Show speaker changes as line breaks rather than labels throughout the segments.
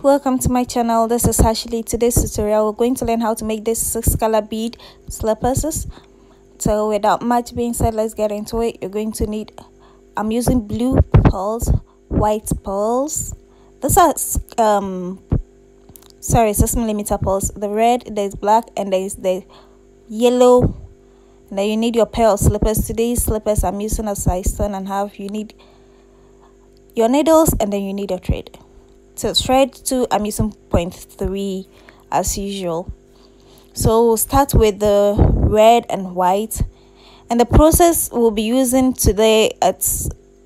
welcome to my channel. This is Ashley. Today's tutorial we're going to learn how to make this 6-color bead slippers. So without much being said, let's get into it. You're going to need, I'm using blue pearls, white pearls. These are sorry, 6mm pearls. The red, there's black, and there's the yellow. And then you need your pair of slippers. Today's slippers I'm using a size 10.5. You need your needles, and then you need a thread. So thread 2, I'm using 0.3 as usual. So we'll start with the red and white, and the process we'll be using today at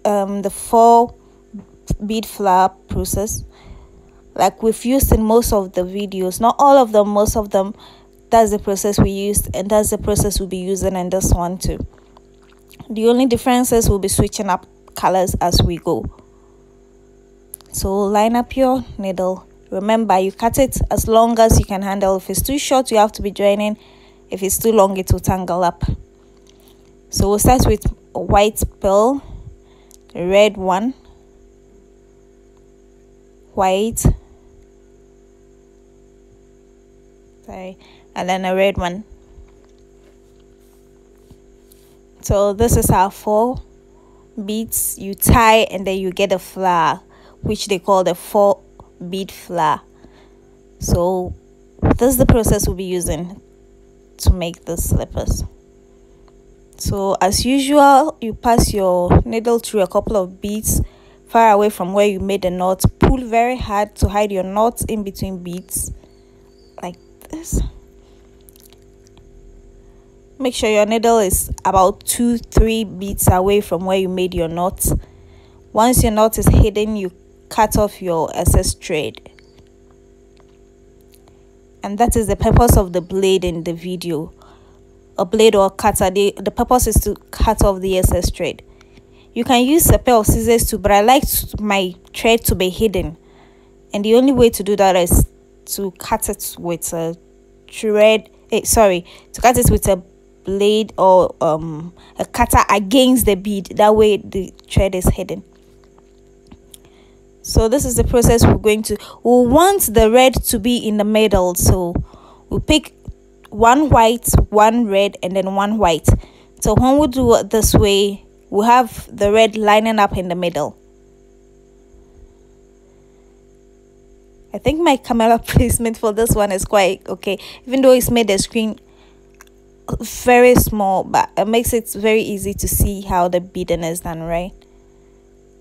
the 4 bead flower process, like we've used in most of the videos. Not all of them, most of them. That's the process we used, and that's the process we'll be using in this one too. The only difference is we'll be switching up colors as we go. So line up your needle. Remember, you cut it as long as you can handle. If it's too short, you have to be joining. If it's too long, it will tangle up. So we'll start with a white pearl, the red one, white, sorry, and then a red one. So this is our 4 beads. You tie, and then you get a flower, which they call the 4 bead flower. So this is the process we'll be using to make the slippers. So as usual, you pass your needle through a couple of beads far away from where you made the knot. Pull very hard to hide your knots in between beads, like this. Make sure your needle is about 2-3 beads away from where you made your knot. Once your knot is hidden, you cut off your excess thread. And that is the purpose of the blade in the video. A blade or a cutter, the purpose is to cut off the excess thread. You can use a pair of scissors too, but I like my thread to be hidden. And the only way to do that is to cut it with a thread, to cut it with a blade or a cutter against the bead. That way the thread is hidden. So this is the process we're going to. We want the red to be in the middle, so we'll pick 1 white, 1 red, and then 1 white. So when we do it this way, we'll have the red lining up in the middle. I think my camera placement for this one is quite okay, even though it's made the screen very small, but it makes it very easy to see how the beading is done, right?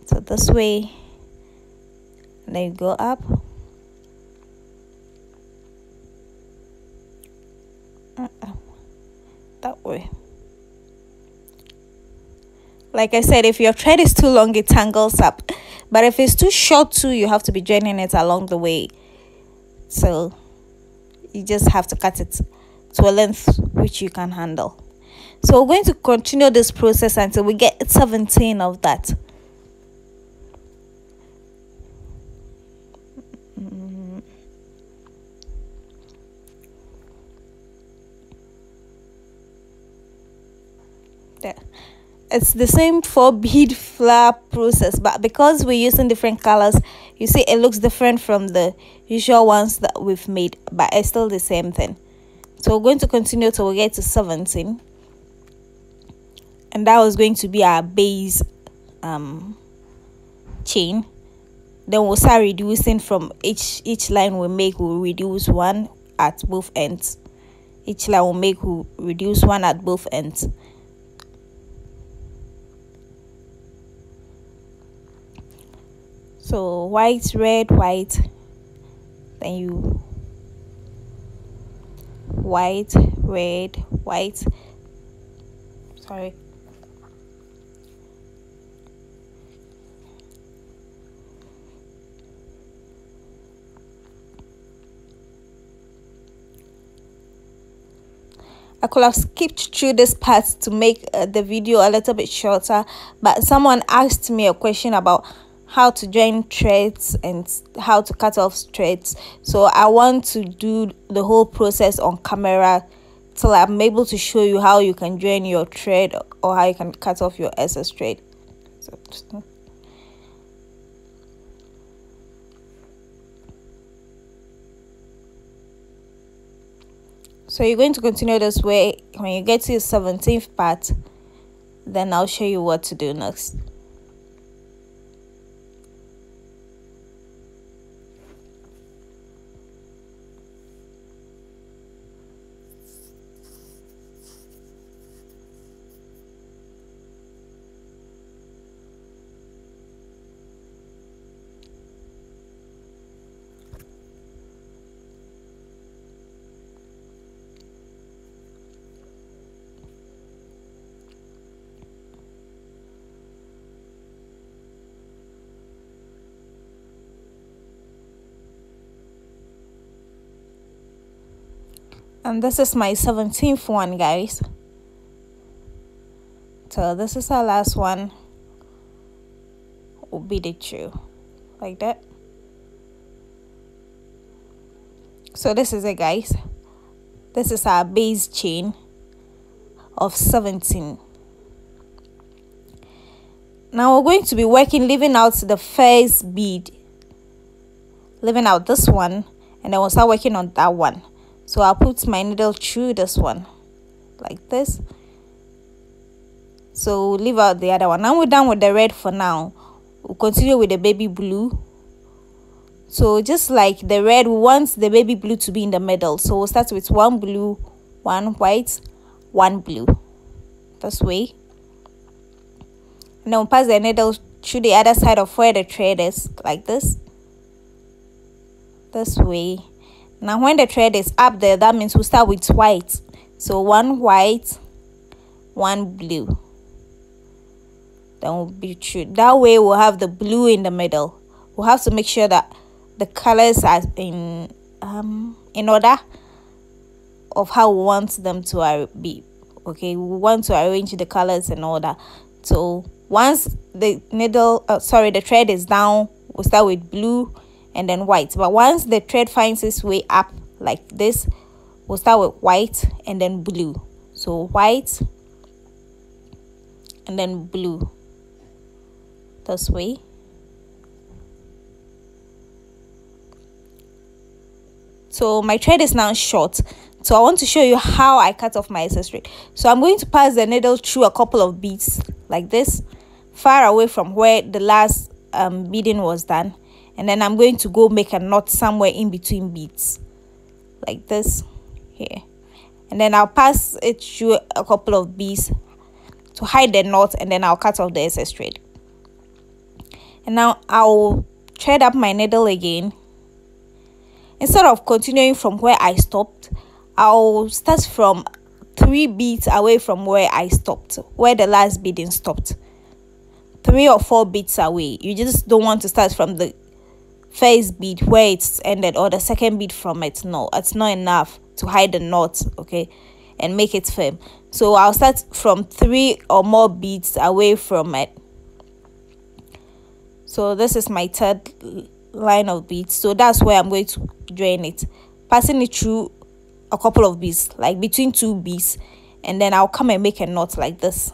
So this way, and then you go up. That way. Like I said, if your thread is too long, it tangles up. But if it's too short too, you have to be joining it along the way. So you just have to cut it to a length which you can handle. So we're going to continue this process until we get 17 of that. There. It's the same 4 bead flower process, but because we're using different colors, you see it looks different from the usual ones that we've made, but it's still the same thing. So we're going to continue till we get to 17, and that was going to be our base chain. Then we'll start reducing from each line we make. We'll reduce 1 at both ends. Each line we'll make, will reduce 1 at both ends. So white, red, white, then you white, red, white, sorry, I could have skipped through this part to make the video a little bit shorter, but someone asked me a question about how to join threads and how to cut off threads. So I want to do the whole process on camera till I'm able to show you how you can join your thread or how you can cut off your excess thread. So So you're going to continue this way. When you get to your 17th part, then I'll show you what to do next. And this is my 17th one, guys. So this is our last one. We'll bead it through like that. So this is it, guys. This is our base chain of 17. Now we're going to be working, leaving out the first bead, leaving out this one, and then we'll start working on that one. So I'll put my needle through this one like this. So leave out the other one. Now we're done with the red for now. We'll continue with the baby blue. So just like the red, we want the baby blue to be in the middle. So we'll start with one blue, one white, one blue. This way. And then we'll pass the needle through the other side of where the thread is, like this. This way. Now when the thread is up there, that means we'll start with white. So one white, one blue. Then we'll be through. That way we'll have the blue in the middle. We'll have to make sure that the colors are in order of how we want them to be. Okay, we want to arrange the colors in order. So once the the thread is down, we'll start with blue and then white. But once the thread finds its way up like this, we'll start with white and then blue. So white and then blue, this way. So my thread is now short, so I want to show you how I cut off my excess thread. So I'm going to pass the needle through a couple of beads like this, far away from where the last beading was done. And then I'm going to go make a knot somewhere in between beads like this here, and then I'll pass it through a couple of beads to hide the knot, and then I'll cut off the excess thread. And now I'll thread up my needle again. Instead of continuing from where I stopped, I'll start from 3 beads away from where I stopped, where the last beading stopped. 3 or 4 beads away. You just don't want to start from the first bead where it's ended, or the second bead from it. No, it's not enough to hide the knot, okay, and make it firm. So I'll start from 3 or more beads away from it. So this is my 3rd line of beads. So that's where I'm going to join it, passing it through a couple of beads, like between 2 beads, and then I'll come and make a knot like this,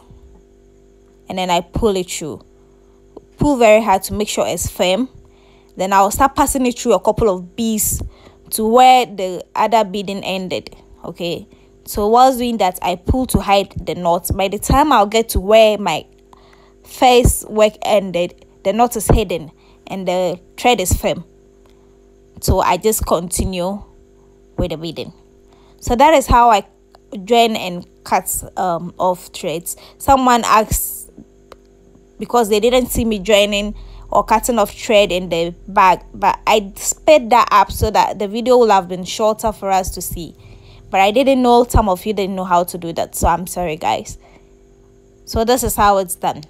and then I pull it through. Pull very hard to make sure it's firm. Then I'll start passing it through a couple of beads to where the other beading ended. Okay, so whilst doing that, I pull to hide the knot. By the time I'll get to where my first work ended, the knot is hidden and the thread is firm. So I just continue with the beading. So that is how I join and cut off threads. Someone asked, because they didn't see me joining or cutting off thread in the bag, but I sped that up so that the video will have been shorter for us to see. But I didn't know, some of you didn't know how to do that, so I'm sorry, guys. So this is how it's done.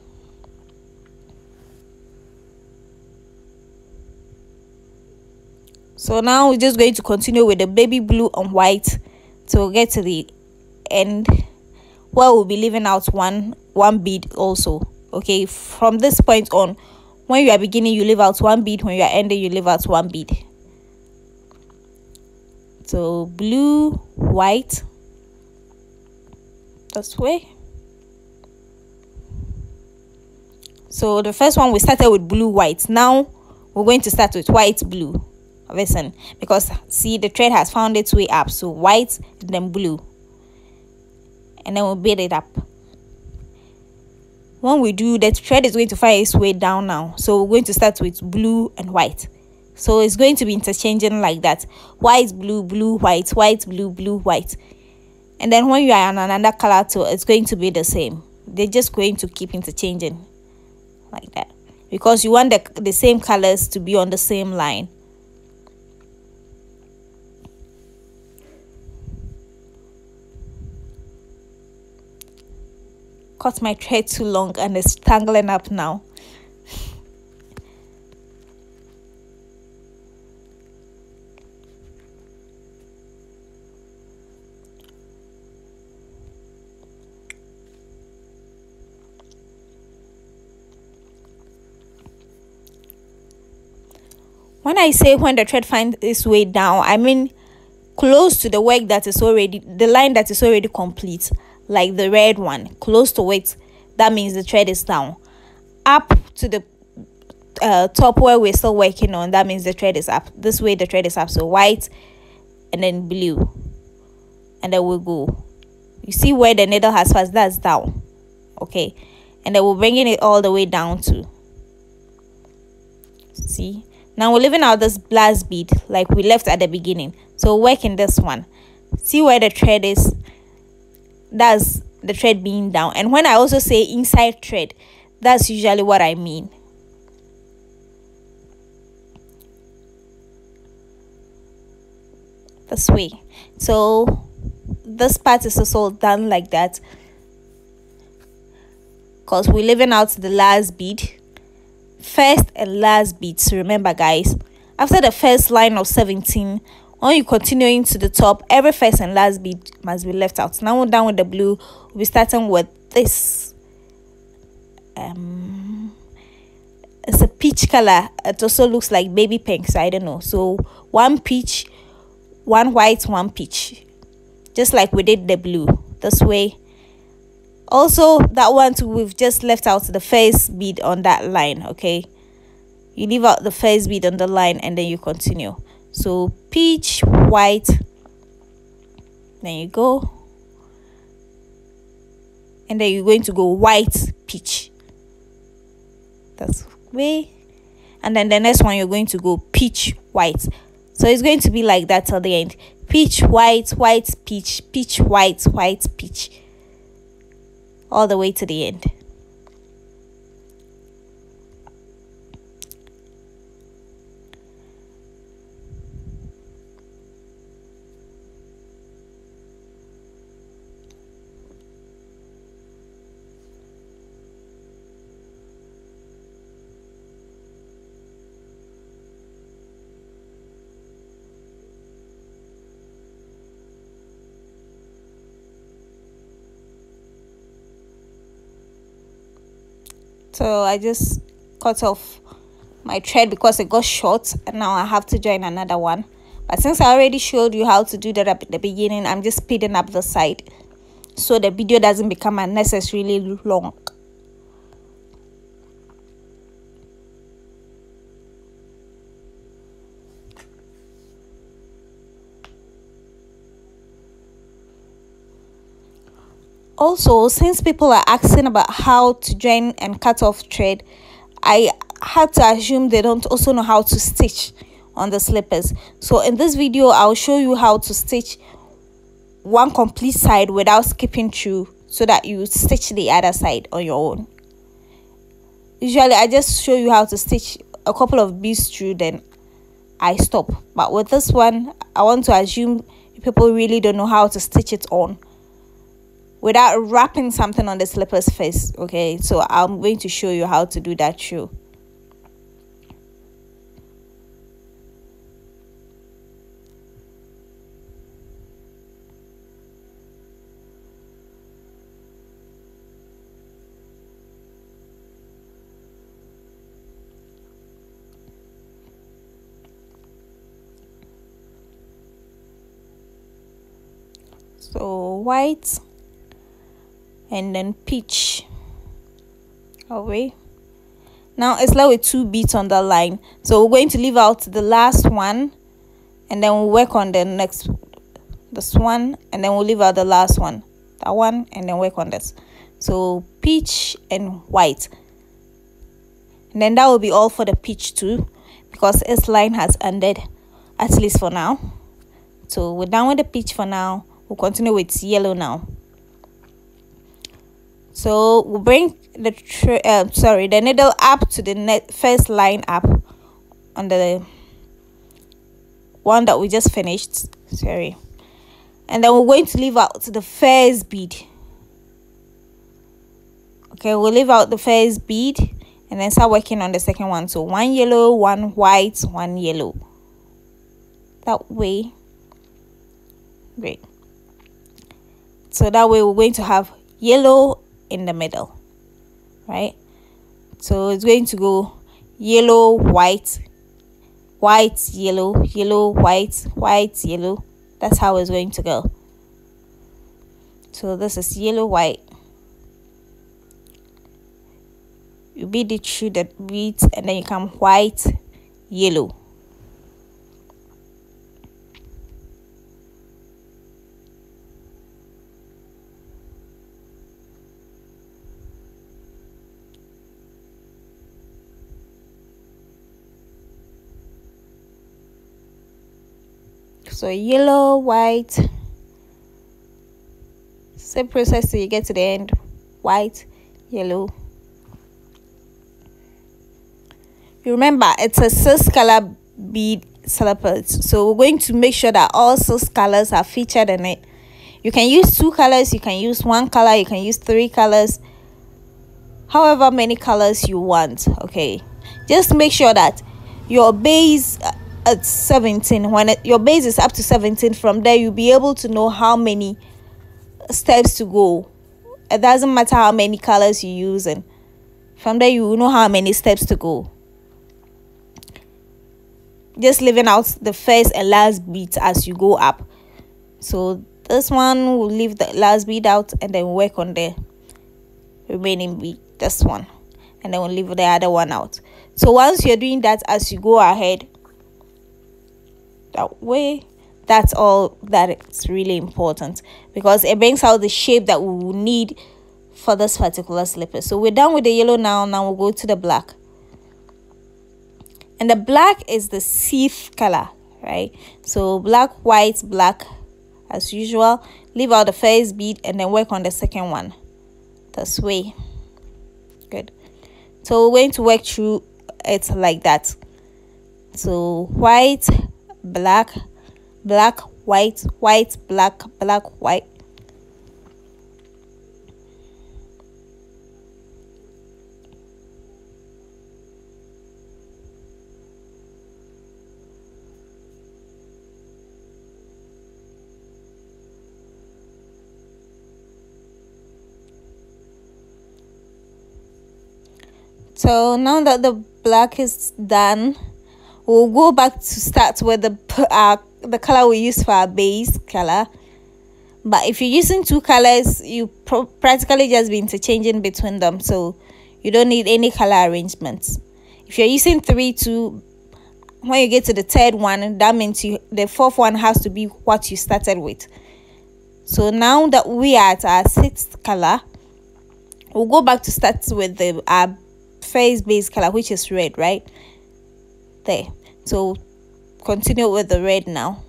So now we're just going to continue with the baby blue and white to get to the end, where we'll be leaving out one bead also. Okay, from this point on, when you are beginning, you leave out 1 bead. When you are ending, you leave out 1 bead. So blue, white, this way. So the first one we started with blue, white. Now we're going to start with white, blue. listen, because see, the thread has found its way up. So white, then blue, and then we'll bead it up. When we do, the thread is going to find its way down now. So we're going to start with blue and white. So it's going to be interchanging like that: white, blue, blue, white, white, blue, blue, white. And then when you are on another color too, it's going to be the same. They're just going to keep interchanging like that, because you want the same colors to be on the same line. Cut my thread too long and it's tangling up now. When I say when the thread finds its way down, I mean close to the work that is already, the line that is already complete, like the red one, close to it. That means the thread is down. Up to the top where we're still working on, that means the thread is up. This way the thread is up. So white and then blue, and then we'll go. You see where the needle has passed, that's down. Okay, and then we're bringing it all the way down to, see. Now we're leaving out this last bead like we left at the beginning. So work in this one. See where the thread is? That's the thread being down. And when I also say inside thread, that's usually what I mean. This way. So this part is also done like that, because we're leaving out the last bead. First and last beads, remember guys, after the first line of 17, when you continue into the top, every first and last bead must be left out. Now we're done with the blue. We'll be starting with this. It's a peach color. It also looks like baby pink, so I don't know. So one peach, one white, one peach, just like we did the blue. This way. Also, that one too, we've just left out the first bead on that line. Okay, you leave out the first bead on the line and then you continue. So peach, white, then you go, and then you're going to go white, peach. That's way. And then the next one you're going to go peach, white. So it's going to be like that till the end: peach, white, white, peach, peach, white, white, peach, all the way to the end. So I just cut off my thread because it got short, and now I have to join another one. But since I already showed you how to do that at the beginning, I'm just speeding up the side so the video doesn't become unnecessarily long. Also, since people are asking about how to join and cut off thread, I had to assume they don't also know how to stitch on the slippers. So in this video, I'll show you how to stitch one complete side without skipping through, so that you stitch the other side on your own. Usually, I just show you how to stitch a couple of beads through, then I stop. But with this one, I want to assume people really don't know how to stitch it on without wrapping something on the slippers first. Okay, so I'm going to show you how to do that too. So white and then peach away. Now it's left with 2 beads on the line, so we're going to leave out the last one and then we'll work on this one, and then we'll leave out the last one, that one, and then work on this. So peach and white, and then that will be all for the peach too, because its line has ended, at least for now. So we're done with the peach for now. We'll continue with yellow now. So we'll bring the needle up to the first line up on the one that we just finished, sorry, and then we're going to leave out the first bead. Okay, we'll leave out the first bead and then start working on the second one. So one yellow, one white, one yellow, that way. Great. So that way we're going to have yellow in the middle, right? So it's going to go yellow, white, white, yellow, yellow, white, white, yellow. That's how it's going to go. So this is yellow, white. You bead it through the beads, and then you come white, yellow. So yellow, white, same process till you get to the end. White, yellow. You remember it's a 6-color bead slippers, so we're going to make sure that all 6 colors are featured in it. You can use 2 colors, you can use 1 color, you can use 3 colors, however many colors you want. Okay, just make sure that your base at 17, when your base is up to 17, from there you'll be able to know how many steps to go. It doesn't matter how many colors you use, and from there you will know how many steps to go. Just leaving out the first and last bead as you go up. So this one, we'll leave the last bead out and then work on the remaining bead, this one, and then we'll leave the other one out. So once you're doing that, as you go ahead, that way, that's all that it's really important, because it brings out the shape that we will need for this particular slipper. So we're done with the yellow now. Now we'll go to the black, and the black is the seeth color, right? So black, white, black as usual. Leave out the first bead and then work on the second one this way. Good. So we're going to work through it like that. So white, black, black, white, white, black, black, white. So now that the black is done, we'll go back to start with the color we use for our base color. But if you're using 2 colors, you practically just be interchanging between them, so you don't need any color arrangements. If you're using 3, 2, when you get to the 3rd one, that means the 4th one has to be what you started with. So now that we are at our 6th color, we'll go back to start with our first base color, which is red, right there. So continue with the red now.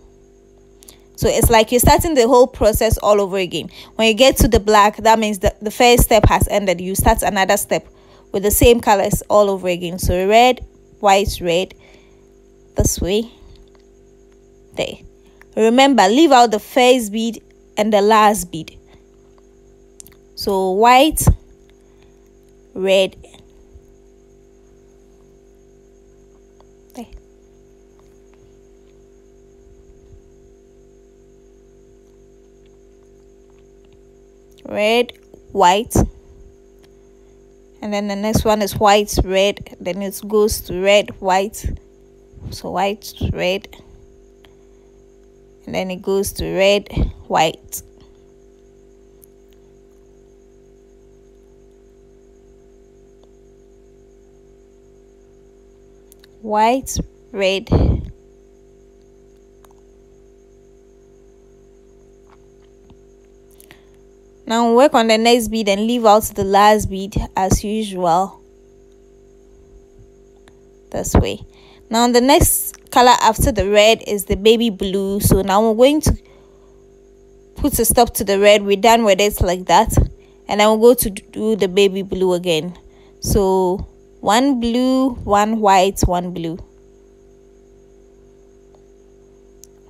So it's like you're starting the whole process all over again. When you get to the black, that means that the first step has ended. You start another step with the same colors all over again. So red, white, red, this way, there. Remember, leave out the first bead and the last bead. So white, red, there. Red, white, and then the next one is white, red, then it goes to red, white, so white, red, and then it goes to red, white. White, red, Now we'll work on the next bead and leave out the last bead as usual. This way. Now the next color after the red is the baby blue. So now we're going to put a stop to the red. We're done with it like that. And then we'll go to do the baby blue again. So one blue, one white, one blue.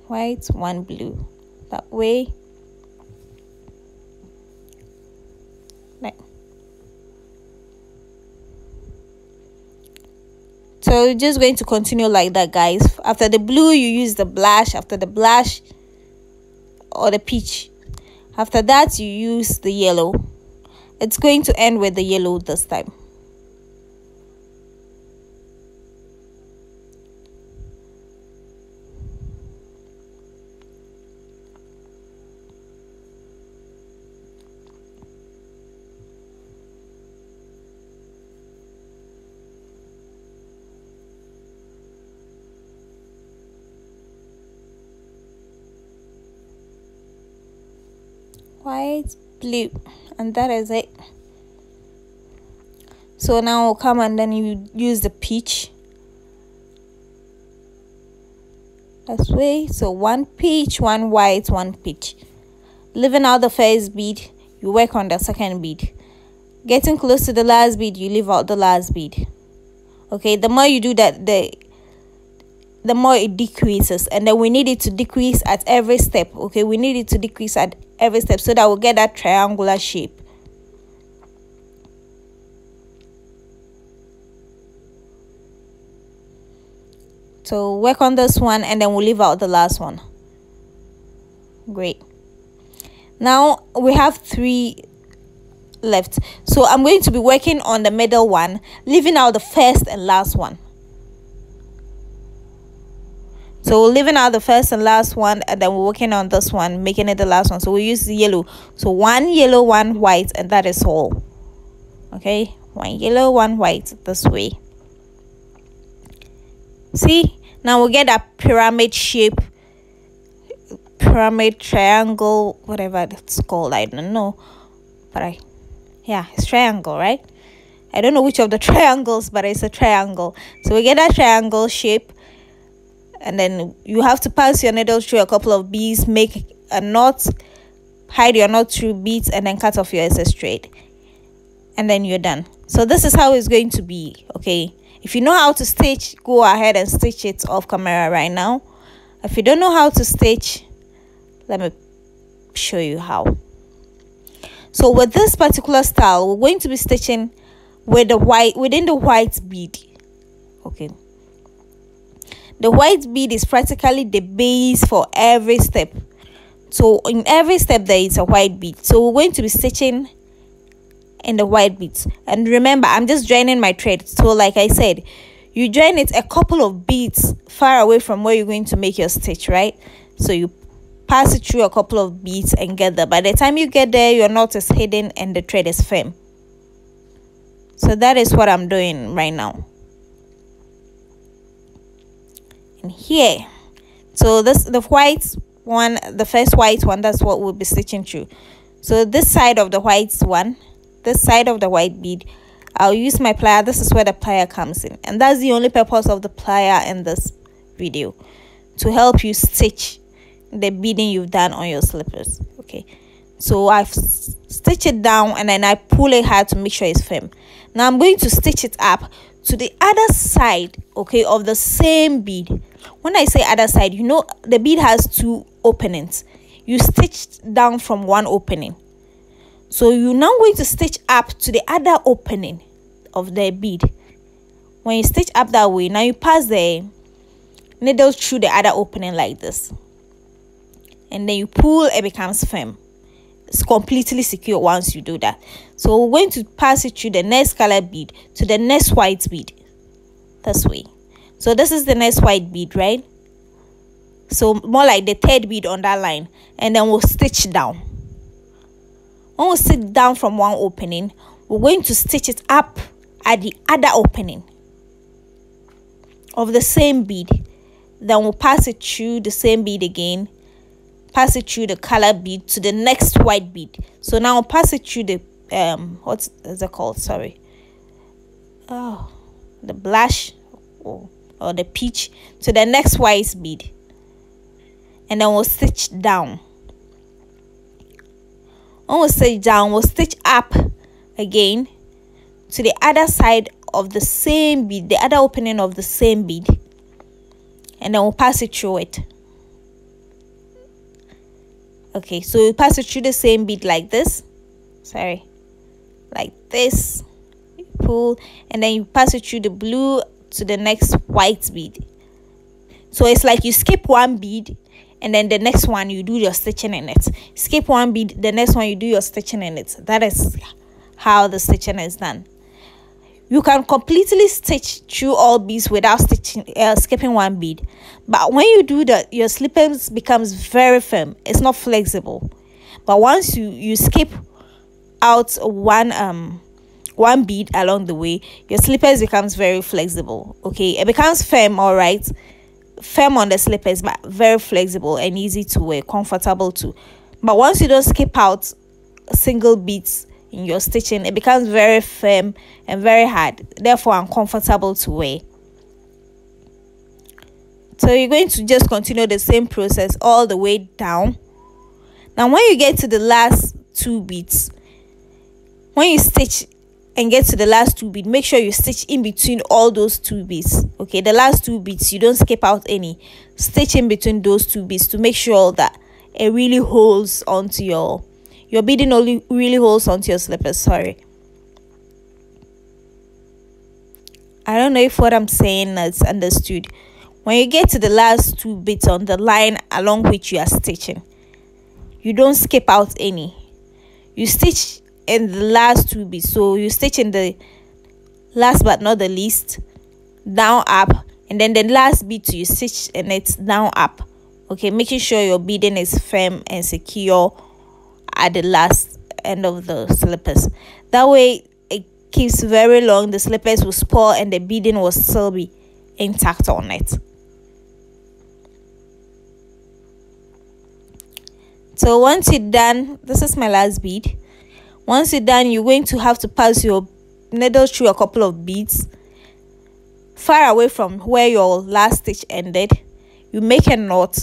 White, one blue. That way. So you're just going to continue like that, guys. After the blue, you use the blush. After the blush or the peach, after that you use the yellow. It's going to end with the yellow this time. White, blue, and that is it. So now we'll come and then you use the peach. This way. So one peach, one white, one peach. Leaving out the first bead, you work on the second bead. Getting close to the last bead, you leave out the last bead. Okay, the more you do that, the more it decreases, and then we need it to decrease at every step. Okay, we need it to decrease at every step so that we'll get that triangular shape. So work on this one and then we'll leave out the last one. Great. Now we have 3 left, so I'm going to be working on the middle one, leaving out the first and last one. So we're leaving out the first and last one, and then we're working on this one, making it the last one. So we use the yellow. So one yellow, one white, and that is all. Okay, one yellow, one white, this way. See, now we'll get a pyramid shape, pyramid, triangle, whatever it's called. I don't know, but yeah, it's triangle, right? I don't know which of the triangles, but it's a triangle. So we get that triangle shape. And then you have to pass your needle through a couple of beads, make a knot, hide your knot through beads, and then cut off your excess thread. And then you're done. So this is how it's going to be, okay? If you know how to stitch, go ahead and stitch it off camera right now. If you don't know how to stitch, let me show you how. So with this particular style, we're going to be stitching with the white, within the white bead, okay? The white bead is practically the base for every step. So in every step there is a white bead. So we're going to be stitching in the white beads. And remember, I'm just joining my thread. So like I said, you join it a couple of beads far away from where you're going to make your stitch, right? So you pass it through a couple of beads and get there. By the time you get there, your knot is hidden and the thread is firm. So that is what I'm doing right now. And here, so this, the white one, the first white one, that's what we'll be stitching through. So this side of the white one, this side of the white bead, I'll use my plier. This is where the plier comes in, and that's the only purpose of the plier in this video, to help you stitch the beading you've done on your slippers. Okay, so I've stitched it down and then I pull it hard to make sure it's firm. Now I'm going to stitch it up to the other side, okay, of the same bead. When I say other side, you know the bead has 2 openings. You stitched down from one opening, so you're now going to stitch up to the other opening of the bead. When you stitch up that way, now you pass the needle through the other opening like this, and then you pull, it becomes firm. It's completely secure once you do that. So we're going to pass it through the next color bead to the next white bead, this way. So this is the next white bead, right? So more like the 3rd bead on that line, and then we'll stitch down. When we sit down from one opening, we're going to stitch it up at the other opening of the same bead. Then we'll pass it through the same bead again pass it through the color bead to the next white bead. So now pass it through the what is it called, sorry, the blush or the peach to the next white bead, and then we'll stitch down. When we'll stitch down, we'll stitch up again to the other side of the same bead, the other opening of the same bead, and then we'll pass it through it. Okay, so you pass it through the same bead like this, sorry, like this, you pull, and then you pass it through the blue to the next white bead. So it's like you skip one bead, and then the next one you do your stitching in it. Skip one bead, the next one you do your stitching in it. That is how the stitching is done. You can completely stitch through all beads without skipping one bead, but when you do that, your slippers becomes very firm. It's not flexible. But once you skip out one bead along the way, your slippers becomes very flexible. Okay, it becomes firm, all right, firm on the slippers, but very flexible and easy to wear, comfortable too. But once you don't skip out single beads in your stitching, it becomes very firm and very hard, therefore uncomfortable to wear. So you're going to just continue the same process all the way down. Now when you get to the last two beads, when you stitch and get to the last two beads, make sure you stitch in between all those two beads. Okay, the last two beads, you don't skip out any. Stitch in between those two beads to make sure that it really holds onto your beading, only really holds onto your slippers. Sorry, I don't know if what I'm saying is understood. When you get to the last two beads on the line along which you are stitching, you don't skip out any. You stitch in the last two beads. So you stitch in the last but not the least, down, up, and then the last bead you stitch in it down, up. Okay, making sure your beading is firm and secure at the last end of the slippers. That way it keeps very long, the slippers will spoil and the beading will still be intact on it. So once you're done, this is my last bead. Once you're done, you're going to have to pass your needle through a couple of beads far away from where your last stitch ended. You make a knot,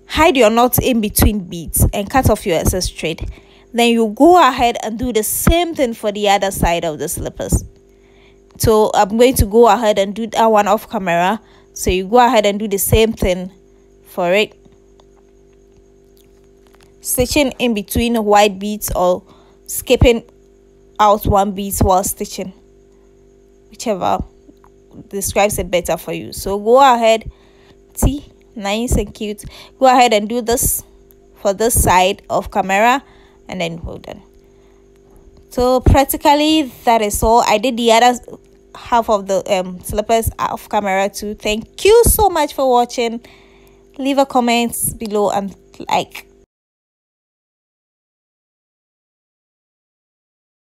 hide your knot in between beads, and cut off your excess thread. Then you go ahead and do the same thing for the other side of the slippers. So I'm going to go ahead and do that one off camera, so you go ahead and do the same thing for it, stitching in between white beads or skipping out one bead while stitching, whichever describes it better for you. So go ahead, see, nice and cute. Go ahead and do this for this side of camera, and then hold on. So practically that is all. I did the other half of the slippers off camera too. Thank you so much for watching. Leave a comment below and like.